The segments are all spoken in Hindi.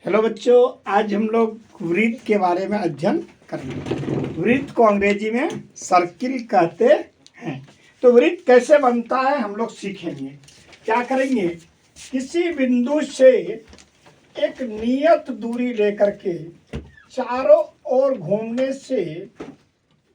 हेलो बच्चों, आज हम लोग वृत्त के बारे में अध्ययन करेंगे। वृत्त को अंग्रेजी में सर्किल कहते हैं। तो वृत्त कैसे बनता है हम लोग सीखेंगे। क्या करेंगे, किसी बिंदु से एक नियत दूरी लेकर के चारों ओर घूमने से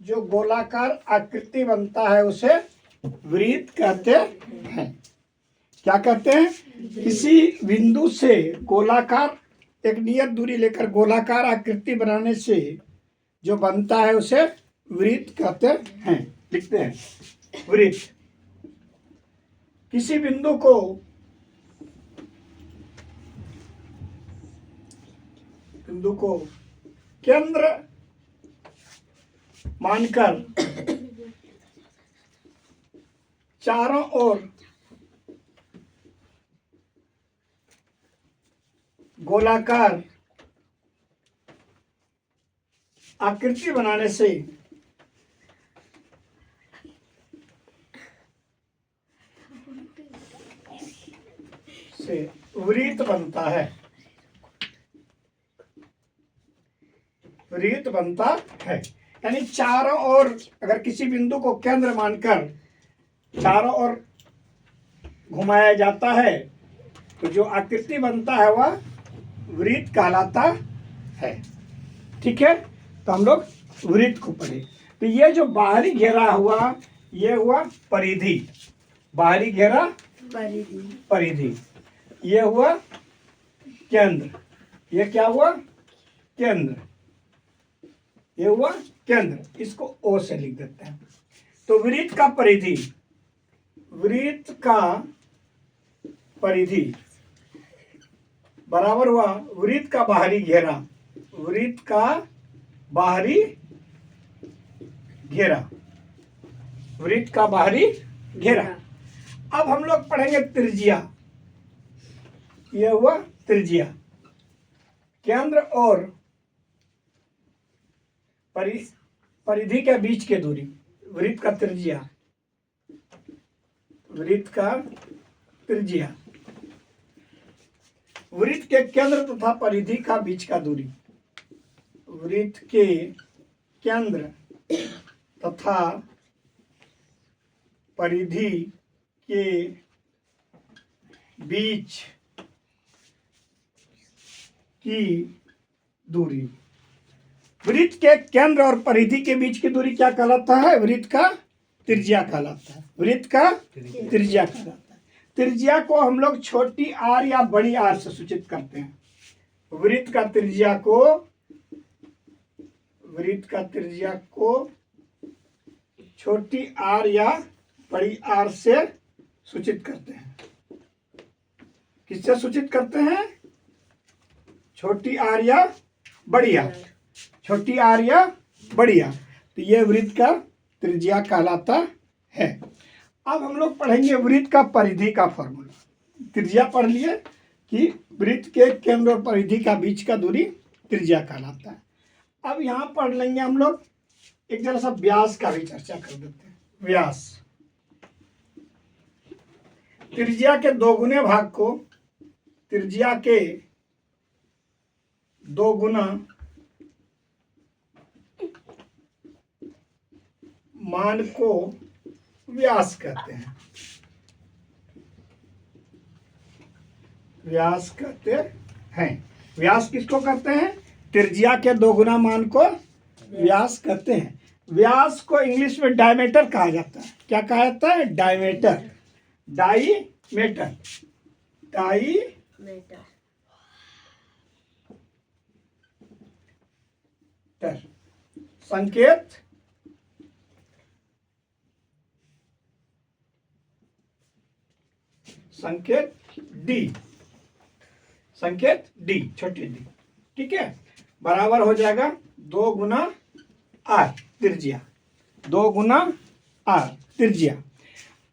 जो गोलाकार आकृति बनता है उसे वृत्त कहते हैं। क्या कहते हैं, किसी बिंदु से गोलाकार एक नियत दूरी लेकर गोलाकार आकृति बनाने से जो बनता है उसे वृत्त कहते हैं। लिखते हैं, वृत्त किसी बिंदु को केंद्र मानकर चारों ओर गोलाकार आकृति बनाने से वृत्त बनता है। वृत्त बनता है यानी चारों ओर अगर किसी बिंदु को केंद्र मानकर चारों ओर घुमाया जाता है तो जो आकृति बनता है वह वृत्त कहलाता है। ठीक है, तो हम लोग वृत्त को पढ़े। तो ये जो बाहरी घेरा हुआ ये हुआ परिधि। बाहरी घेरा परिधि। ये हुआ केंद्र। ये क्या हुआ, केंद्र। ये हुआ केंद्र। इसको ओ से लिख देते हैं। तो वृत्त का परिधि, वृत्त का परिधि बराबर हुआ वृत्त का बाहरी घेरा। वृत्त का बाहरी घेरा। वृत्त का बाहरी घेरा। अब हम लोग पढ़ेंगे त्रिज्या। यह हुआ त्रिज्या। केंद्र और परिधि के बीच की दूरी वृत्त का त्रिज्या। वृत्त का त्रिज्या। वृत्त के केंद्र तथा परिधि का बीच का दूरी। वृत्त के केंद्र तथा परिधि के बीच की दूरी। वृत्त के केंद्र और परिधि के बीच की दूरी क्या कहलाता है, वृत्त का त्रिज्या कहलाता है। वृत्त का त्रिज्या कहलाता है। त्रिज्या को हम लोग छोटी आर या बड़ी आर से सूचित करते हैं। वृत्त का त्रिज्या को छोटी आर या बड़ी आर से सूचित करते हैं। किससे सूचित करते हैं, छोटी आर या बड़ी आर। छोटी आर या बड़ी आर। तो ये वृत्त का त्रिज्या कहलाता है। अब हम लोग पढ़ेंगे वृत्त का परिधि का फॉर्मूला। त्रिज्या पढ़ लिए कि वृत्त के केंद्र और परिधि का बीच का दूरी त्रिज्या कहलाता है। अब यहाँ पढ़ लेंगे हम लोग एक जरा सा व्यास का भी चर्चा कर देते हैं। व्यास त्रिज्या के दोगुने भाग को, त्रिज्या के दोगुना मान को व्यास कहते हैं। व्यास कहते हैं। व्यास किसको कहते हैं, त्रिज्या के दोगुना मान को व्यास कहते हैं। व्यास को इंग्लिश में डायमीटर कहा जाता है। क्या कहा जाता है, डायमीटर। डाईमीटर। संकेत डी, छोटी डी। ठीक है, बराबर हो जाएगा 2 गुना आर त्रिज्या। 2 गुना आर त्रिज्या।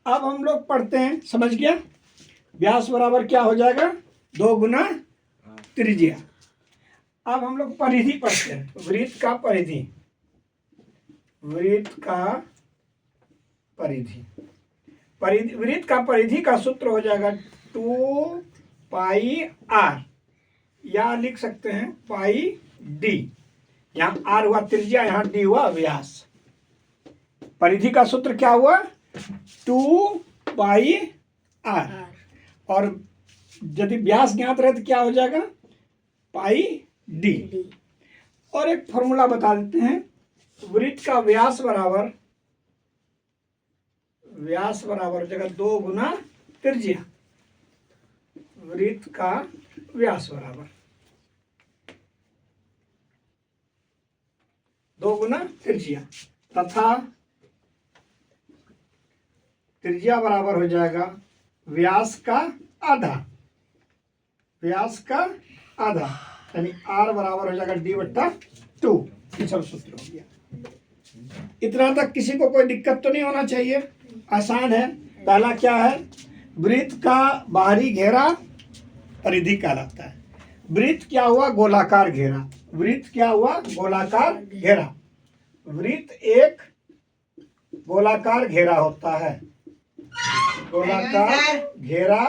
अब हम लोग पढ़ते हैं, समझ गया। व्यास बराबर क्या हो जाएगा, 2 गुना त्रिज्या। अब हम लोग परिधि पढ़ते हैं। वृत्त का परिधि। वृत्त का परिधि। वृत्त का परिधि का सूत्र हो जाएगा 2 पाई आर। या लिख सकते हैं पाई डी। यहाँ आर हुआ त्रिज्या, यहाँ डी हुआ व्यास। परिधि का सूत्र क्या हुआ? 2 पाई आर। और यदि व्यास ज्ञात रहे तो क्या हो जाएगा? पाई डी। और एक फॉर्मूला बता देते हैं, वृत्त का व्यास बराबर हो जाएगा 2 गुना त्रिज्या। वृत्त का व्यास बराबर 2 गुना त्रिज्या, तथा त्रिज्या बराबर हो जाएगा व्यास का आधा। व्यास का आधा यानी आर बराबर हो जाएगा d/2। तीसरा सूत्र हो गया। इतना तक किसी को कोई दिक्कत तो नहीं होना चाहिए, आसान है। पहला क्या है? वृत्त का बाहरी घेरा परिधि कहलाता है। वृत्त क्या हुआ? गोलाकार घेरा। वृत्त क्या हुआ? गोलाकार घेरा। वृत्त एक गोलाकार घेरा होता है। गोलाकार घेरा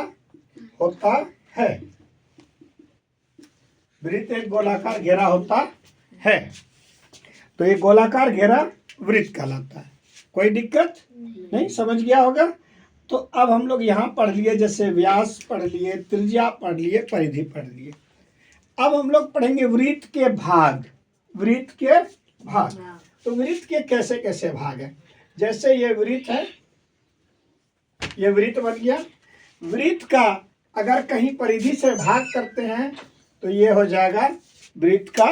होता है। वृत्त एक गोलाकार घेरा होता है। तो ये गोलाकार घेरा वृत्त कहलाता है। कोई दिक्कत नहीं, समझ गया होगा। तो अब हम लोग यहाँ पढ़ लिए, जैसे व्यास पढ़ लिए, त्रिज्या पढ़ लिए, परिधि पढ़ लिए। अब हम लोग पढ़ेंगे वृत्त के भाग। वृत्त के भाग, तो वृत्त के कैसे कैसे भाग है। जैसे ये वृत्त है, ये वृत्त बन गया। वृत्त का अगर कहीं परिधि से भाग करते हैं तो ये हो जाएगा वृत्त का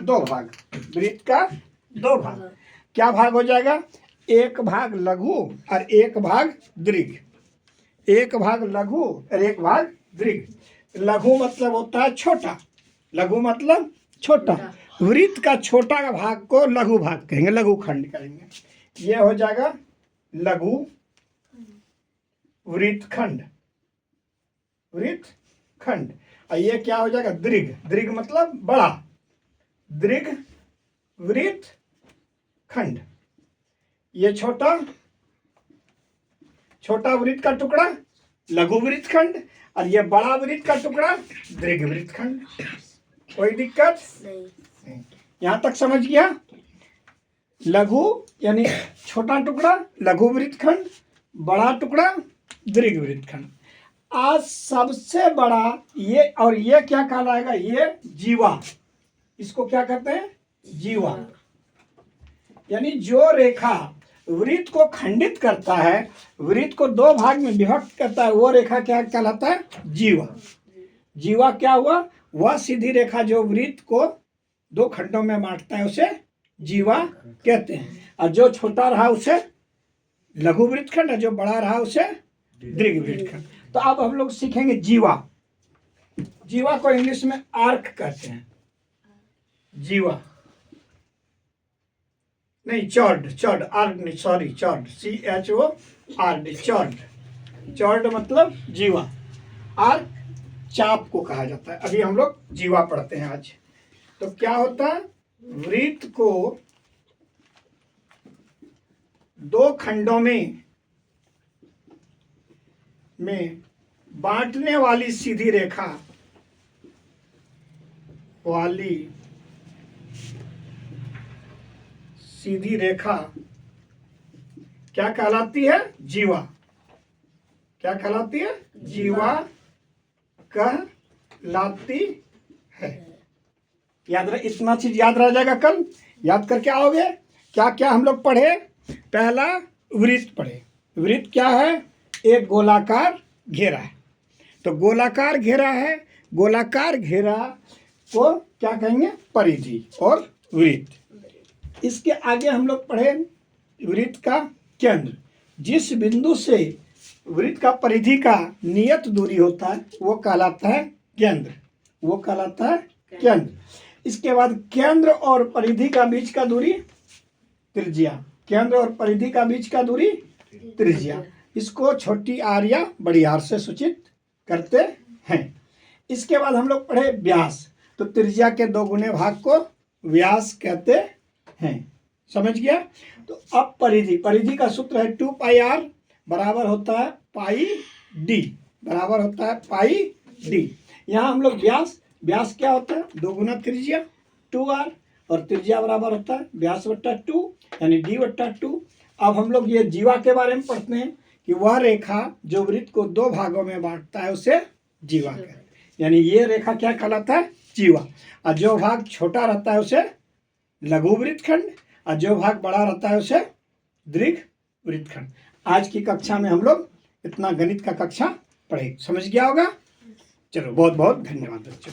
2 भाग। वृत्त का 2 भाग क्या भाग हो जाएगा? एक भाग लघु और एक भाग दीर्घ। एक भाग लघु और एक भाग दीर्घ। लघु मतलब होता है छोटा। लघु मतलब छोटा। वृत्त का छोटा भाग को लघु भाग कहेंगे, लघु खंड कहेंगे। ये हो जाएगा लघु वृत्त खंड। वृत्त खंड। और ये क्या हो जाएगा? दीर्घ। दीर्घ मतलब बड़ा। दीर्घ वृत्त खंड। ये छोटा वृत्त का टुकड़ा लघु वृत्त खंड, और ये बड़ा वृत्त का टुकड़ा दीर्घ वृत्त खंड। कोई दिक्कत नहीं। यहां तक समझ गया? लघु यानी छोटा टुकड़ा लघु वृत्त खंड, बड़ा टुकड़ा दीर्घ वृत्त खंड। आज सबसे बड़ा ये, और ये क्या कहलाएगा? ये जीवा। इसको क्या कहते हैं? जीवा। यानी जो रेखा वृत्त को खंडित करता है, वृत्त को 2 भाग में विभक्त करता है, वो रेखा क्या कहलाता है? जीवा। जीवा क्या हुआ? वह सीधी रेखा जो वृत्त को 2 खंडों में बांटता है उसे जीवा कहते हैं। और जो छोटा रहा उसे लघु वृत्त खंड, और जो बड़ा रहा उसे दीर्घ वृत्त खंड। तो अब हम लोग सीखेंगे जीवा। जीवा को इंग्लिश में आर्क कहते हैं। जीवा नहीं, चॉर्ड। चॉर्ड, आर्क नहीं, सॉरी, चॉर्ड, CHORD, चॉर्ड। चॉर्ड मतलब जीवा। आर्क चाप को कहा जाता है। अभी हम लोग जीवा पढ़ते हैं आज। तो क्या होता है? वृत्त को 2 खंडों में बांटने वाली सीधी रेखा क्या कहलाती है? जीवा। क्या कहलाती है? जीवा कहलाती है। याद रह, इतना चीज याद रह जाएगा। कल याद करके आओगे। क्या क्या हम लोग पढ़े? पहला वृत्त पढ़े। वृत्त क्या है? एक गोलाकार घेरा है। तो गोलाकार घेरा है, गोलाकार घेरा को क्या कहेंगे? परिधि और वृत्त। इसके आगे हम लोग पढ़े वृत्त का केंद्र। जिस बिंदु से वृत्त का परिधि का नियत दूरी होता है वो कहलाता है केंद्र। वो कहलाता है केंद्र। इसके बाद केंद्र और परिधि का बीच का दूरी त्रिज्या। केंद्र और परिधि का बीच का दूरी त्रिज्या। इसको छोटी आर या बड़ी आर से सूचित करते हैं। इसके बाद हम लोग पढ़े व्यास। तो त्रिज्या के 2 गुने भाग को व्यास कहते हैं। समझ गया? तो अब परिधि। परिधि का सूत्र है 2 पाई आर बराबर होता है पाई डी। बराबर होता है पाई डी। यहाँ हम लोग व्यास व्यास क्या होता है, 2 गुना त्रिज्या 2r, और त्रिज्या बराबर होता है व्यास बट्टा 2 यानी d बट्टा 2। अब हम लोग ये जीवा के बारे में पढ़ते हैं कि वह रेखा जो वृत्त को 2 भागों में बांटता है उसे जीवा कहते हैं। यानी ये रेखा क्या कहलाता है, जीवा। और जो भाग छोटा रहता है उसे लघु वृत्तखंड, और जो भाग बड़ा रहता है उसे दीर्घ वृत्तखंड। आज की कक्षा में हम लोग इतना गणित का कक्षा पढ़े, समझ गया होगा। चलो बहुत बहुत धन्यवाद बच्चों।